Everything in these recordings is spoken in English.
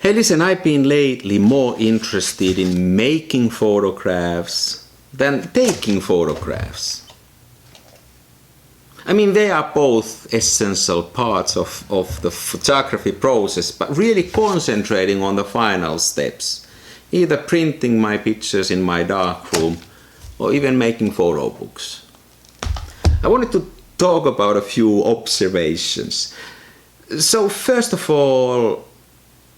Hey, listen, I've been lately more interested in making photographs than taking photographs. I mean, they are both essential parts of the photography process, but really concentrating on the final steps, either printing my pictures in my darkroom or even making photo books. I wanted to talk about a few observations. So first of all,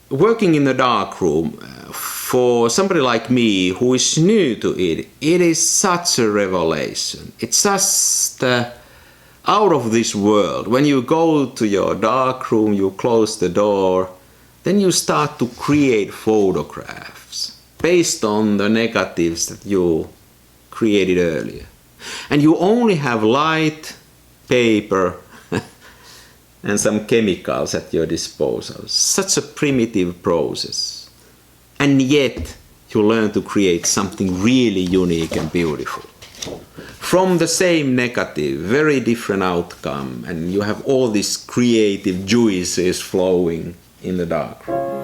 working in the darkroom, for somebody like me who is new to it, it is such a revelation. It's just out of this world. When you go to your darkroom, you close the door, then you start to create photographs based on the negatives that you created earlier. And you only have light, paper, and some chemicals at your disposal. Such a primitive process. And yet you learn to create something really unique and beautiful. From the same negative, very different outcome, and you have all these creative juices flowing in the darkroom.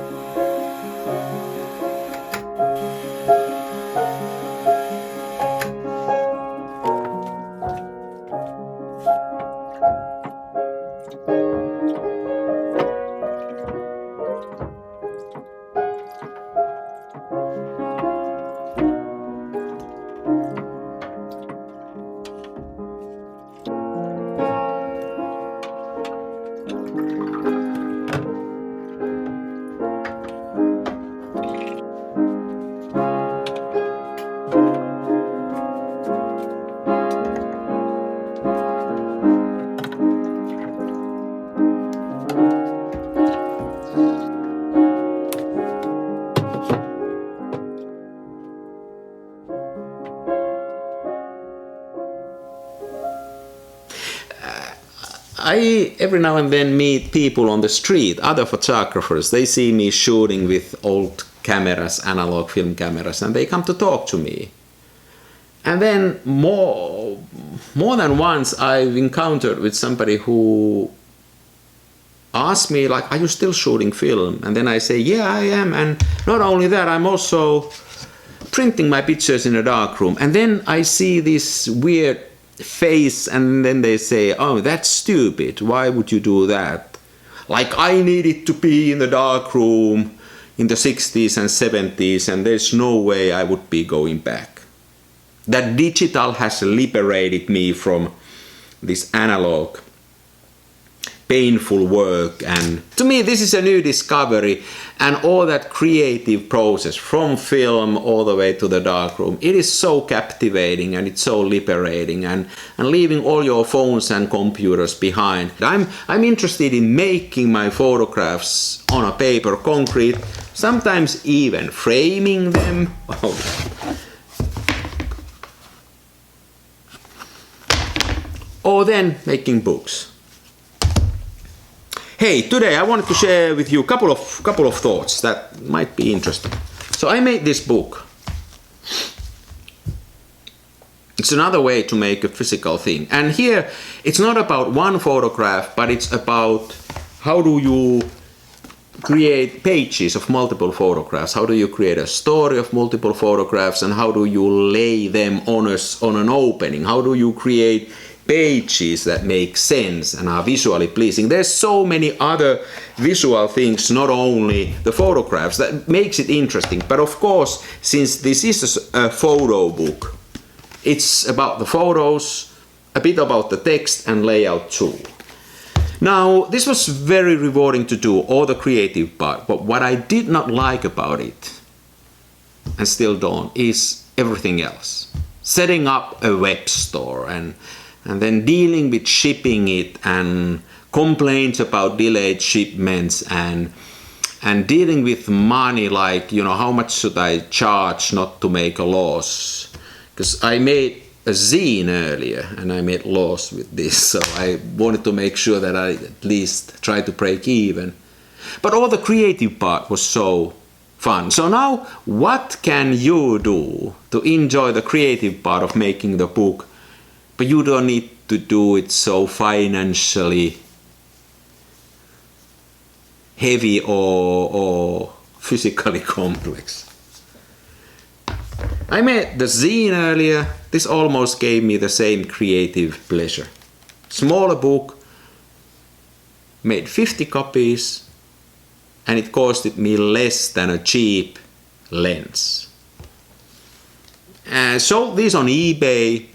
I every now and then meet people on the street, other photographers. They see me shooting with old cameras, analog film cameras, and they come to talk to me. And then more than once I've encountered with somebody who asked me, like, are you still shooting film? And then I say, yeah, I am. And not only that, I'm also printing my pictures in a darkroom. And then I see this weird face, and then they say, oh, that's stupid, why would you do that? Like, I needed to be in the darkroom in the 60s and 70s, and there's no way I would be going back. That digital has liberated me from this analog painful work, and to me this is a new discovery, and all that creative process from film all the way to the darkroom, it is so captivating and it's so liberating, and leaving all your phones and computers behind. I'm interested in making my photographs on a paper, concrete, sometimes even framing them. Or then making books. Hey, today I wanted to share with you a couple of thoughts that might be interesting. So I made this book. It's another way to make a physical thing. And here it's not about one photograph, but it's about how do you create pages of multiple photographs. How do you create a story of multiple photographs, and how do you lay them on an opening? How do you create pages that make sense and are visually pleasing? There's so many other visual things, not only the photographs, that makes it interesting. But of course, since this is a photo book, it's about the photos, a bit about the text and layout too. Now, this was very rewarding to do, all the creative part, but what I did not like about it, and still don't, is everything else. Setting up a web store and then dealing with shipping it, and complaints about delayed shipments, and dealing with money, like, you know, how much should I charge not to make a loss? Because I made a zine earlier and I made loss with this, so I wanted to make sure that I at least try to break even. But all the creative part was so fun. So now, what can you do to enjoy the creative part of making the book, but you don't need to do it so financially heavy or physically complex. I made the zine earlier. This almost gave me the same creative pleasure. Smaller book, made 50 copies, and it costed me less than a cheap lens. Sold these on eBay,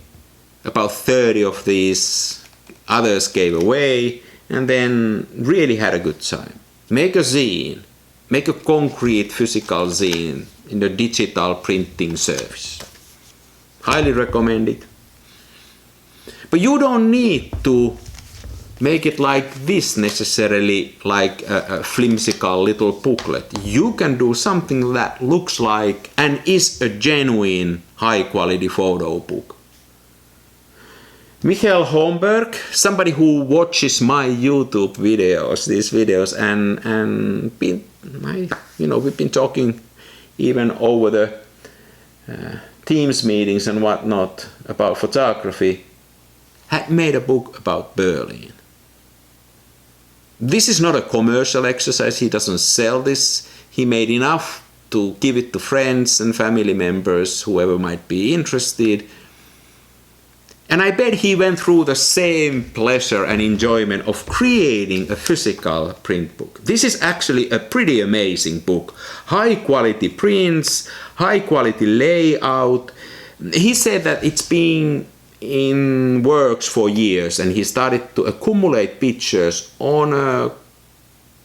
about 30 of these, others gave away, and then really had a good time. Make a zine, make a concrete physical zine in the digital printing service. Highly recommend it. But you don't need to make it like this necessarily, like a flimsical little booklet. You can do something that looks like and is a genuine high quality photo book. Michael Holmberg, somebody who watches my YouTube videos, these videos, and we've been talking even over the Teams meetings and whatnot about photography, had made a book about Berlin. This is not a commercial exercise. He doesn't sell this. He made enough to give it to friends and family members, whoever might be interested. And I bet he went through the same pleasure and enjoyment of creating a physical print book. This is actually a pretty amazing book. High quality prints, high quality layout. He said that it's been in works for years, and he started to accumulate pictures on a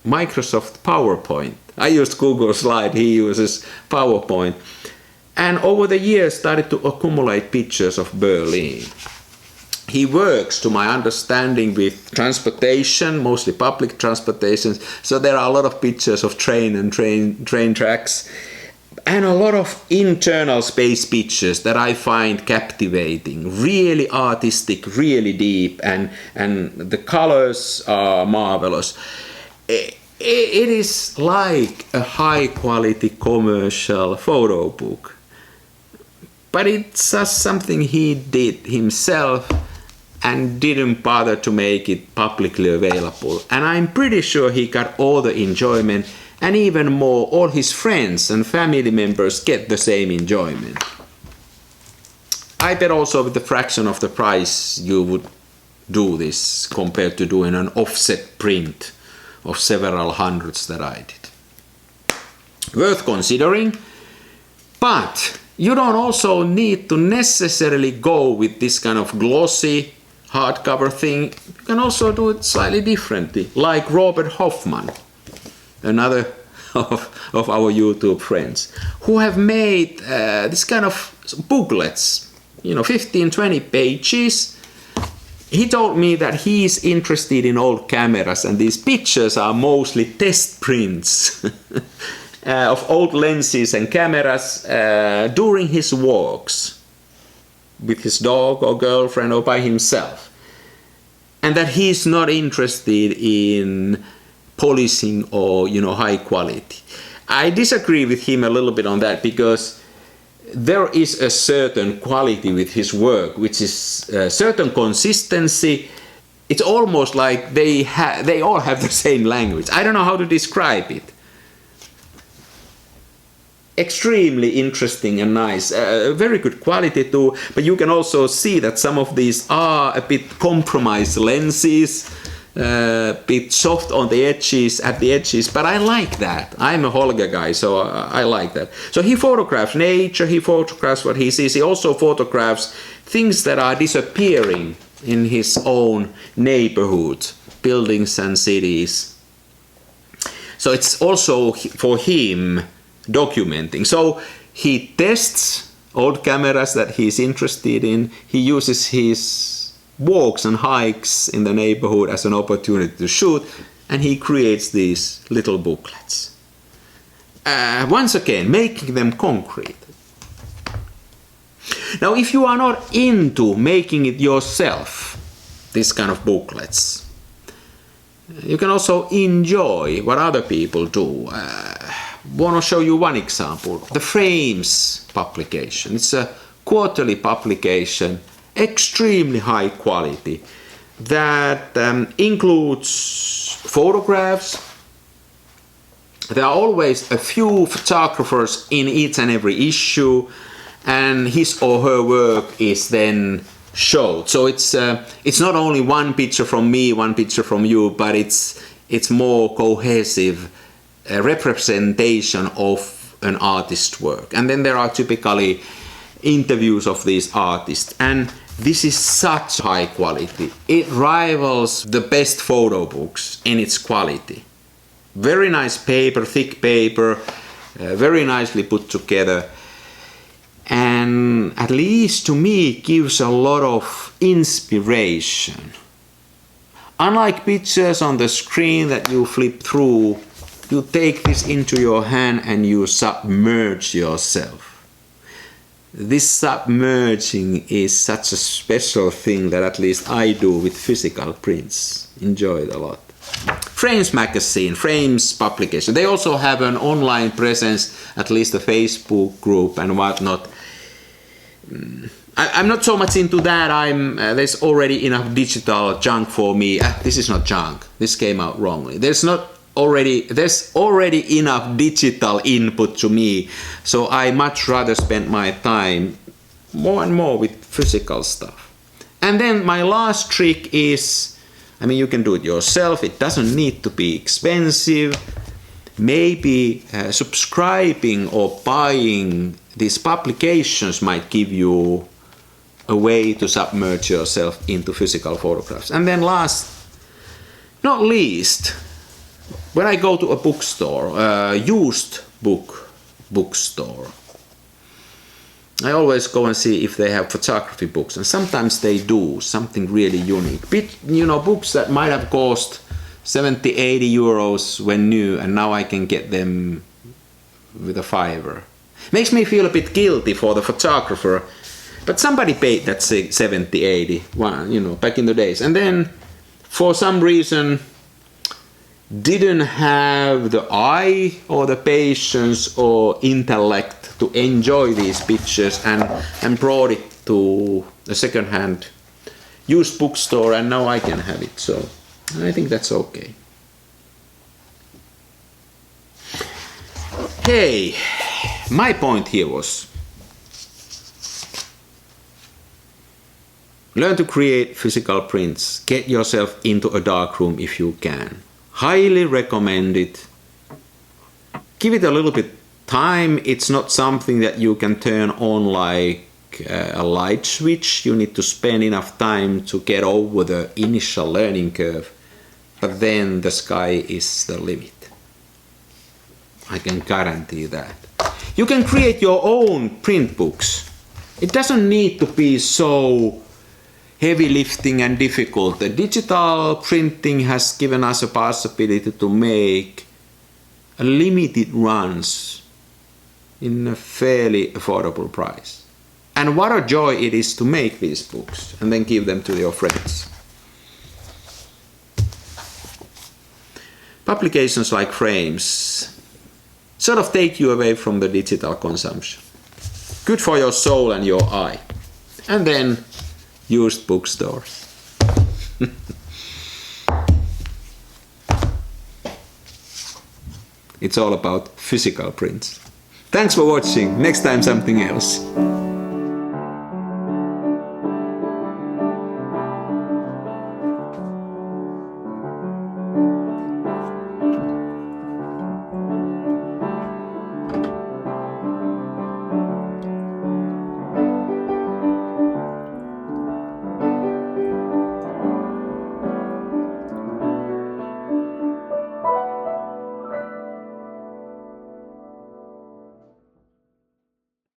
Microsoft PowerPoint. I used Google Slide, he uses PowerPoint. And over the years started to accumulate pictures of Berlin. He works, to my understanding, with transportation, mostly public transportations. So there are a lot of pictures of train and train tracks, and a lot of internal space pictures that I find captivating, really artistic, really deep, and the colors are marvelous. It is like a high quality commercial photo book, but it's just something he did himself and didn't bother to make it publicly available. And I'm pretty sure he got all the enjoyment, and even more, all his friends and family members get the same enjoyment. I bet also with the fraction of the price you would do this compared to doing an offset print of several hundreds that I did. Worth considering, but you don't also need to necessarily go with this kind of glossy hardcover thing. You can also do it slightly differently, like Robert Hoffman, another of our YouTube friends, who have made this kind of booklets, 15, 20 pages. He told me that he's interested in old cameras, and these pictures are mostly test prints of old lenses and cameras during his walks with his dog or girlfriend or by himself, and that he's not interested in polishing or high quality. I disagree with him a little bit on that, because there is a certain quality with his work, which is a certain consistency. It's almost like they all have the same language. I don't know how to describe it. Extremely interesting and nice, very good quality too, but you can also see that some of these are a bit compromised lenses, a bit soft on the edges, but I like that. I'm a Holger guy, so I like that. So he photographs nature, he photographs what he sees, he also photographs things that are disappearing in his own neighborhood, buildings and cities. So it's also for him documenting. So he tests old cameras that he's interested in. He uses his walks and hikes in the neighborhood as an opportunity to shoot, and he creates these little booklets. Once again, making them concrete. Now, if you are not into making it yourself, this kind of booklets, you can also enjoy what other people do. Want to show you one example. The Frames publication. It's a quarterly publication, extremely high quality, that includes photographs, there are always a few photographers in each and every issue, and his or her work is then showed. So it's not only one picture from me, one picture from you, but it's more cohesive representation of an artist's work. And then there are typically interviews of these artists, and this is such high quality. It rivals the best photo books in its quality. Very nice paper, thick paper, very nicely put together, and at least to me it gives a lot of inspiration. Unlike pictures on the screen that you flip through, you take this into your hand and you submerge yourself. This submerging is such a special thing that at least I do with physical prints. Enjoy it a lot. Frames magazine, Frames publication. They also have an online presence, at least a Facebook group and whatnot. I'm not so much into that. There's already enough digital junk for me. This is not junk. This came out wrongly. There's already enough digital input to me, so I much rather spend my time more and more with physical stuff. And then my last trick is, you can do it yourself. It doesn't need to be expensive. Maybe subscribing or buying these publications might give you a way to submerge yourself into physical photographs. And then last, not least, when I go to a bookstore, used bookstore, I always go and see if they have photography books, and sometimes they do something really unique. Books that might have cost 70, 80 euros when new, and now I can get them with a $5. Makes me feel a bit guilty for the photographer, but somebody paid that 70, 80, back in the days, and then for some reason didn't have the eye or the patience or intellect to enjoy these pictures and brought it to a second-hand used bookstore, and now I can have it, so I think that's okay. Okay, my point here was learn to create physical prints. Get yourself into a darkroom if you can. Highly recommend it. Give it a little bit time. It's not something that you can turn on like a light switch. You need to spend enough time to get over the initial learning curve. But then the sky is the limit. I can guarantee that. You can create your own print books. It doesn't need to be so heavy lifting and difficult. The digital printing has given us a possibility to make limited runs in a fairly affordable price. And what a joy it is to make these books and then give them to your friends. Publications like Frames sort of take you away from the digital consumption. Good for your soul and your eye. And then used bookstores. It's all about physical prints. Thanks for watching. Next time something else.